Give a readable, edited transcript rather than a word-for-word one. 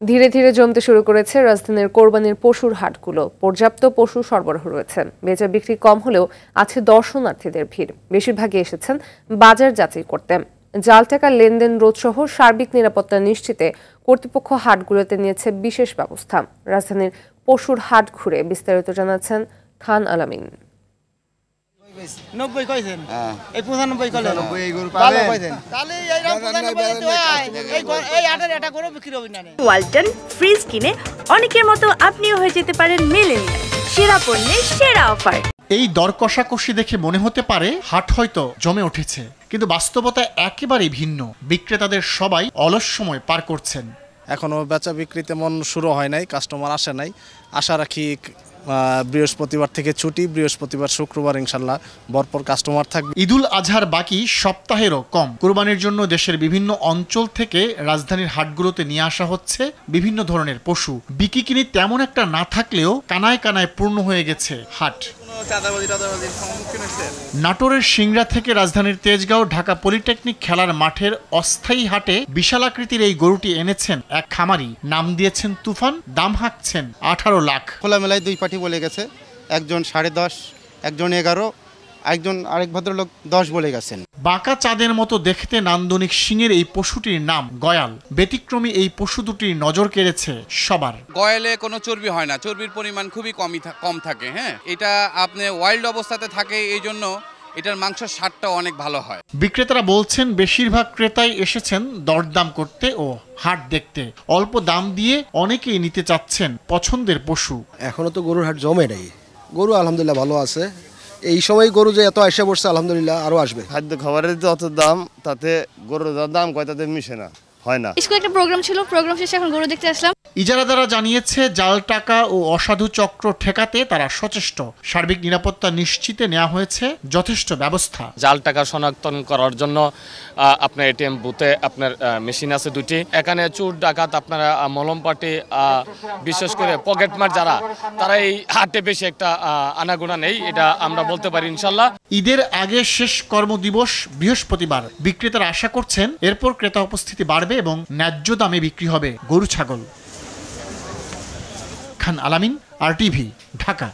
ধীরে ধীরে জমতে শুরু করেছে রাজধানীর কোরবানির পশুর হাটগুলো। পর্যাপ্ত পশু সরবরাহ রয়েছে, বেচা বিক্রি কম হলেও আছে দর্শনার্থীদের ভিড়। বেশিরভাগই এসেছেন বাজার যাচাই করতে। জাল টাকা লেনদেন রোধ সহ সার্বিক নিরাপত্তা নিশ্চিতে কর্তৃপক্ষ হাটগুলোতে নিয়েছে বিশেষ ব্যবস্থা। রাজধানীর পশুর হাট ঘুরে বিস্তারিত জানাচ্ছেন খান আলামিন। ওয়ালটন ফ্রিজ কিনে অনেকের মতো আপনিও হয়ে যেতে পারেন মিলেনিয়াল। সেরা পণ্যের সেরা অফার। এই দর কষাকষি দেখে মনে হতে পারে হাট হয়তো জমে উঠেছে, কিন্তু বাস্তবতা একেবারেই ভিন্ন। বিক্রেতাদের সবাই অলস সময় পার করছেন। এখনো বেচা বিক্রিতে মন শুরু হয় নাই, কাস্টমার আসে নাই। আশা রাখি বৃহস্পতিবার থেকে ছুটি, বৃহস্পতিবার শুক্রবার ইনশাল্লাহ ভরপুর কাস্টমার থাকবে। ঈদুল আজহার বাকি সপ্তাহেরও কম। কুরবানির জন্য দেশের বিভিন্ন অঞ্চল থেকে রাজধানীর হাটগুলোতে নিয়ে আসা হচ্ছে বিভিন্ন ধরনের পশু। বিক্রি তেমন একটা না থাকলেও কানায় কানায় পূর্ণ হয়ে গেছে হাট। নাটোরের সিংড়া থেকে রাজধানীর তেজগাঁও ঢাকা পলিটেকনিক খেলার মাঠের অস্থায়ী হাটে বিশাল আকৃতির এই গরুটি এনেছেন এক খামারি। নাম দিয়েছেন তুফান, দাম হাঁকছেন 18 লাখ। খোলামেলায় 2 পার্টি বলে গেছে, একজন 10.5, একজন 11, একজন আরেক ভদ্রলোক 10 বলে গেছেন। বাঁকা চাঁদের মতো দেখতে নান্দনিক শিঙের এই পশুটির নাম গয়াল। ব্যতিক্রমী এই পশু দুটির নজর কেড়েছে সবার। গয়ালে কোনো চর্বি হয় না, চর্বির পরিমাণ খুবই কম থাকে। হ্যাঁ, এটা আপনি ওয়াইল্ড অবস্থাতে থাকে, এই জন্য এটার মাংসের স্বাদটা অনেক ভালো হয়। বিক্রেতারা বলছেন বেশিরভাগ ক্রেতাই এসেছেন দরদাম করতে ও হাট দেখতে। অল্প দাম দিয়ে অনেকেই নিতে চাচ্ছেন পছন্দের পশু। এখনো তো গরুর হাট জমে নেই। গরু আলহামদুলিল্লাহ ভালো আছে। এই সময় গরু যে এত আসে পড়ছে, আলহামদুলিল্লাহ আরো আসবে। খাদ্য খাবারের যত দাম, তাতে গরুর দাম কয় তাতে মিশে না, হয় না। স্কুলে একটা প্রোগ্রাম ছিল, প্রোগ্রাম শেষে এখন গরু দেখতে আসলাম। ইজারাদারা জানিয়েছে জাল টাকা ও অসাধু চক্র ঠেকাতে তারা সচেষ্ট। সার্বিক নিরাপত্তা নিশ্চিতে নেওয়া হয়েছে যথেষ্ট ব্যবস্থা। জাল টাকা শনাক্ত করার জন্য আপনার এটিএম বুথে আপনার মেশিন আছে 2টি। এখানে চোর ডাকাত, আপনারা মলম পার্টি, বিশেষ করে পকেটমার যারা, তারা এই হাটে বেশি একটা আনাগোনা নেই, এটা আমরা বলতে পারি ইনশাল্লাহ। ঈদের আগে শেষ কর্মদিবস বৃহস্পতিবার। বিক্রেতারা আশা করছেন এরপর ক্রেতা উপস্থিতি বাড়বে এবং ন্যায্য দামে বিক্রি হবে গরু ছাগল। খান আলামিন, RTV, ঢাকা।